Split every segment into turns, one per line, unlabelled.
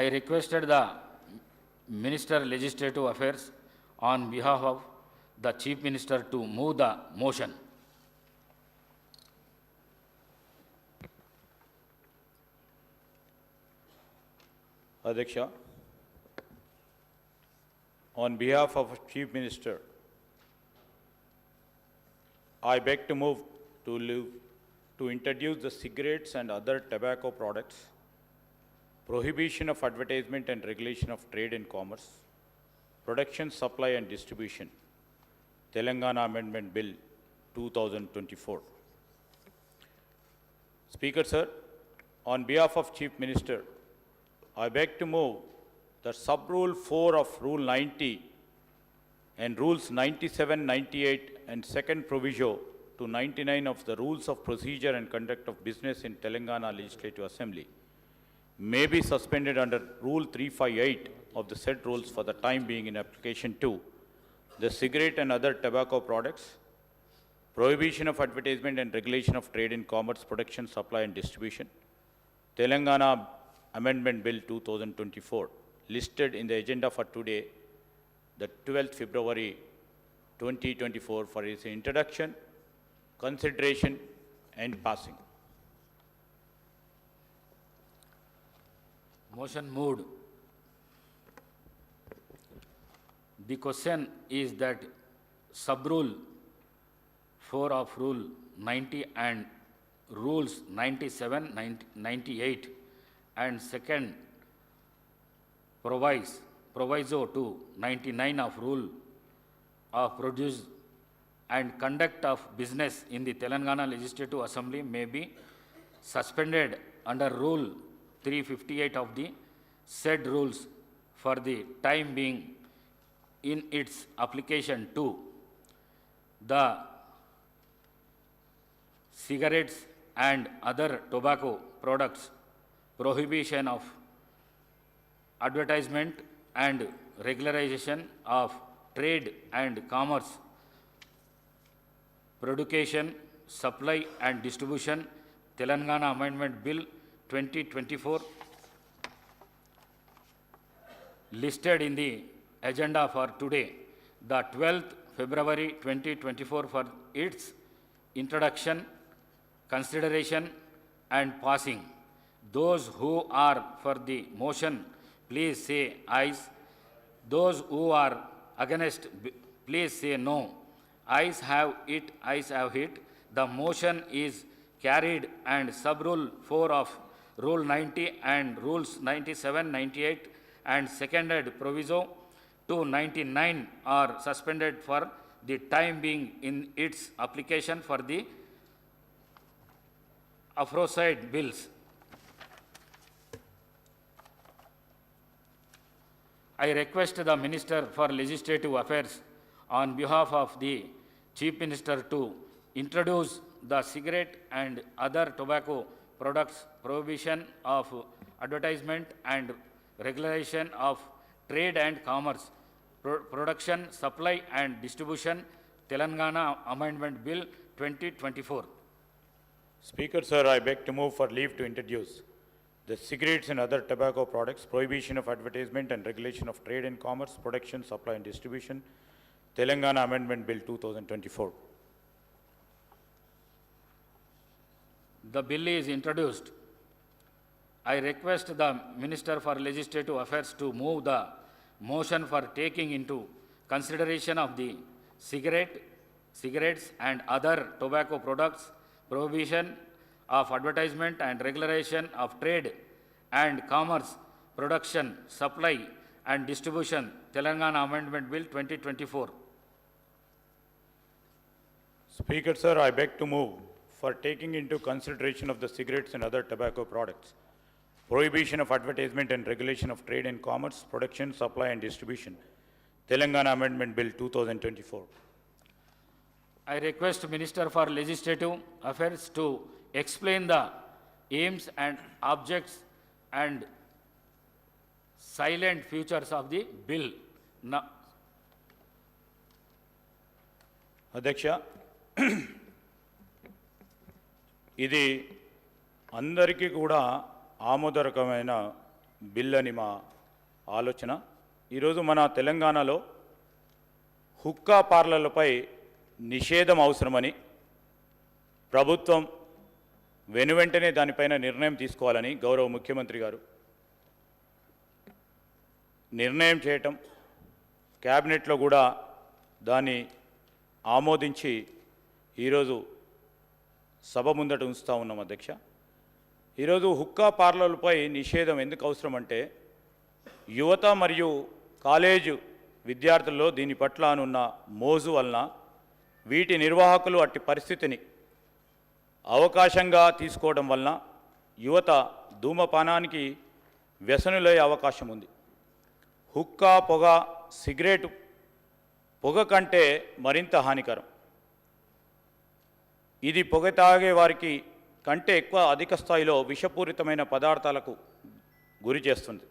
I requested the Minister Legislative Affairs on behalf of the Chief Minister to move the motion.
Adhyaksha, on behalf of Chief Minister, I beg to move to introduce the cigarettes and other tobacco products, prohibition of advertisement and regulation of trade and commerce, production, supply and distribution, Telangana Amendment Bill 2024. Speaker Sir, on behalf of Chief Minister, I beg to move that Sub-Rule 4 of Rule 90 and Rules 97, 98 and second proviso to 99 of the Rules of Procedure and Conduct of Business in Telangana Legislative Assembly may be suspended under Rule 358 of the said rules for the time being in application to the cigarette and other tobacco products, prohibition of advertisement and regulation of trade in commerce, production, supply and distribution, Telangana Amendment Bill 2024, listed in the agenda for today, the 12th February 2024, for its introduction, consideration and passing.
Motion moved. The question is that Sub-Rule 4 of Rule 90 and Rules 97, 98 and second proviso to 99 of Rule of Produce and Conduct of Business in the Telangana Legislative Assembly may be suspended under Rule 358 of the said rules for the time being in its application to the cigarettes and other tobacco products, prohibition of advertisement and regularization of trade and commerce, production, supply and distribution, Telangana Amendment Bill 2024, listed in the agenda for today, the 12th February 2024, for its introduction, consideration and passing. Those who are for the motion, please say ayes. Those who are against, please say no. Ayes have it, ayes have it. The motion is carried and Sub-Rule 4 of Rule 90 and Rules 97, 98 and seconded proviso to 99 are suspended for the time being in its application for the aforesaid bills. I request the Minister for Legislative Affairs on behalf of the Chief Minister to introduce the cigarette and other tobacco products, prohibition of advertisement and regulation of trade and commerce, production, supply and distribution, Telangana Amendment Bill 2024.
Speaker Sir, I beg to move for leave to introduce the cigarettes and other tobacco products, prohibition of advertisement and regulation of trade and commerce, production, supply and distribution, Telangana Amendment Bill 2024.
The bill is introduced. I request the Minister for Legislative Affairs to move the motion for taking into consideration of the cigarettes and other tobacco products, prohibition of advertisement and regulation of trade and commerce, production, supply and distribution, Telangana Amendment Bill 2024.
Speaker Sir, I beg to move for taking into consideration of the cigarettes and other tobacco products, prohibition of advertisement and regulation of trade and commerce, production, supply and distribution, Telangana Amendment Bill 2024.
I request Minister for Legislative Affairs to explain the aims and objects and silent futures of the bill. Now,
Adhyaksha, ఇది అందరికీ కూడా ఆమోదకరమైన bill అని మా ఆలోచన. ఈరోజు మన తెలంగాణలో హుక్కా పార్లర్లపై నిషేధం అవసరమని ప్రభుత్వం వెనువెంటనే దానిపైన నిర్ణయం తీసుకోవాలని గౌరవ ముఖ్యమంత్రి గారు నిర్ణయం చేయటం, క్యాబినెట్లో కూడా దాన్ని ఆమోదించి ఈరోజు సభ ముందట ఉంచుతా ఉన్నాం అధ్యక్ష. ఈరోజు హుక్కా పార్లర్లపై నిషేధం ఎందుకు అవసరం అంటే, యువత మరియు కాలేజు విద్యార్థుల్లో దీని పట్ల అనున్న మోజు వలన వీటి నిర్వాహకులు అట్టి పరిస్థితిని అవకాశంగా తీసుకోవడం వలన యువత ధూమపానానికి వ్యసనులయ్యే అవకాశం ఉంది. హుక్కా, పొగ, సిగరెట్ పొగ కంటే మరింత హానికరం. ఇది పొగ తాగే వారికి కంటే ఎక్కువ అధిక స్థాయిలో విషపూరితమైన పదార్థాలకు గురి చేస్తుంది.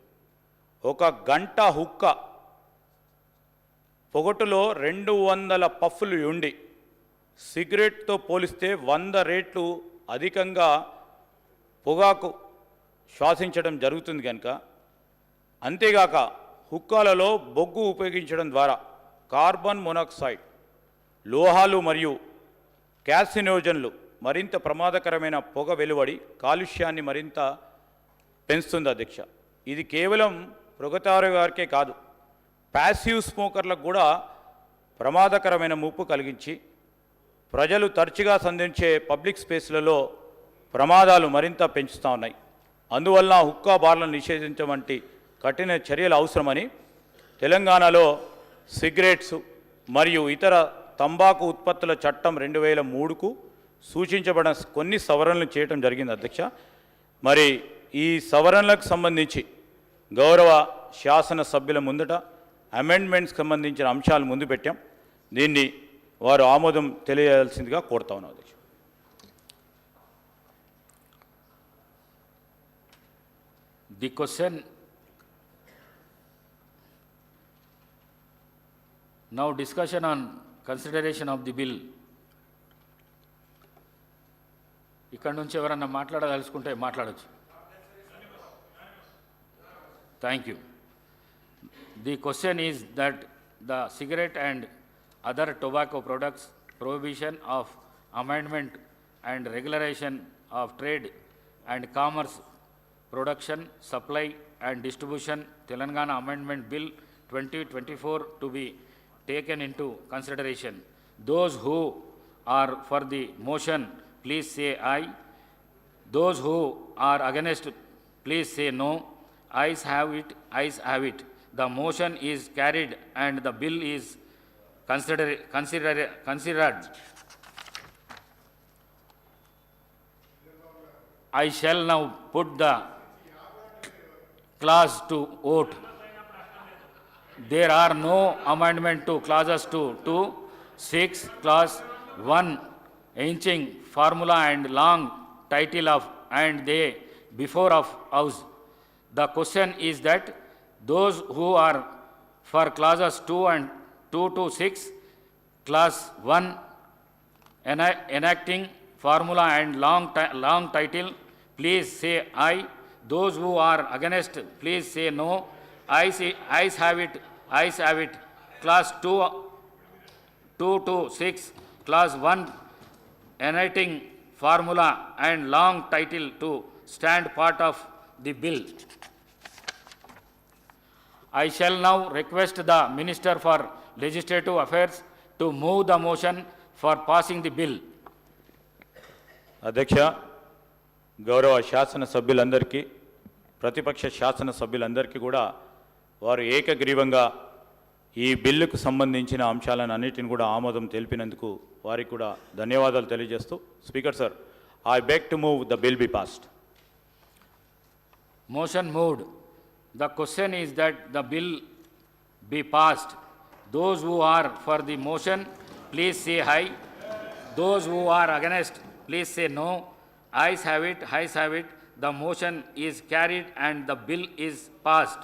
ఒక గంట హుక్కా పొగటులో 200 పఫ్ఫులు ఉండి సిగరెట్తో పోలిస్తే 100 రెట్లు అధికంగా పొగాకు శ్వాసించడం జరుగుతుంది కనుక, అంతేగాక హుక్కాలలో బొగ్గు ఉపయోగించడం ద్వారా కార్బన్ మోనాక్సైడ్, లోహాలు మరియు క్యాసినోజన్లు మరింత ప్రమాదకరమైన పొగ వెలువడి కాలుష్యాన్ని మరింత పెంచుతుంది అధ్యక్ష. ఇది కేవలం పొగతారు గారికే కాదు, ప్యాసివ్ స్మోకర్లకు కూడా ప్రమాదకరమైన ముప్పు కలిగించి ప్రజలు తరచుగా సంధించే పబ్లిక్ స్పేస్లలో ప్రమాదాలు మరింత పెంచుతూ ఉన్నాయి. అందువలన హుక్కా బార్లను నిషేధించడం వంటి కఠిన చర్యలు అవసరమని తెలంగాణలో సిగరెట్స్ మరియు ఇతర తంబాకు ఉత్పత్తుల చట్టం 2003కు సూచించబడిన కొన్ని సవరణలు చేయడం జరిగింది అధ్యక్ష. మరి ఈ సవరణలకు సంబంధించి గౌరవ శాసన సభ్యుల ముందట అమెండ్మెంట్స్కి సంబంధించిన అంశాలు ముందు పెట్టాం. దీన్ని వారు ఆమోదం తెలియజేయాల్సిందిగా కోరుతా ఉన్నాం అధ్యక్ష.
The question now, discussion on consideration of the bill. ఇక్కడ నుంచి ఎవరన్నా మాట్లాడదలుచుకుంటే మాట్లాడచ్చు. Thank you. The question is that the cigarette and other tobacco products prohibition of amendment and regulation of trade and commerce, production, supply and distribution, Telangana Amendment Bill 2024 to be taken into consideration. Those who are for the motion, please say aye. Those who are against, please say no. Ayes have it, ayes have it. The motion is carried and the bill is considered. I shall now put the clause to vote. There are no amendment to clauses 2, 6, clause 1, ancient formula and long title of and they before of house. The question is that those who are for clauses 2 and 2 to 6, clause 1, enacting formula and long title, please say aye. Those who are against, please say no. Ayes have it, ayes have it. Clause 2 to 6, clause 1, enacting formula and long title to stand part of the bill. I shall now request the Minister for Legislative Affairs to move the motion for passing the bill.
అధ్యక్ష, గౌరవ శాసన సభ్యులందరికీ, ప్రతిపక్ష శాసన సభ్యులందరికీ కూడా వారు ఏకగ్రీవంగా ఈ బిల్లుకు సంబంధించిన అంశాలను అన్నిటిని కూడా ఆమోదం తెలిపినందుకు వారికి కూడా ధన్యవాదాలు తెలియజేస్తూ, speaker sir, I beg to move the bill be passed.
Motion moved. The question is that the bill be passed. Those who are for the motion, please say aye. Those who are against, please say no. Ayes have it, ayes have it. The motion is carried and the bill is passed.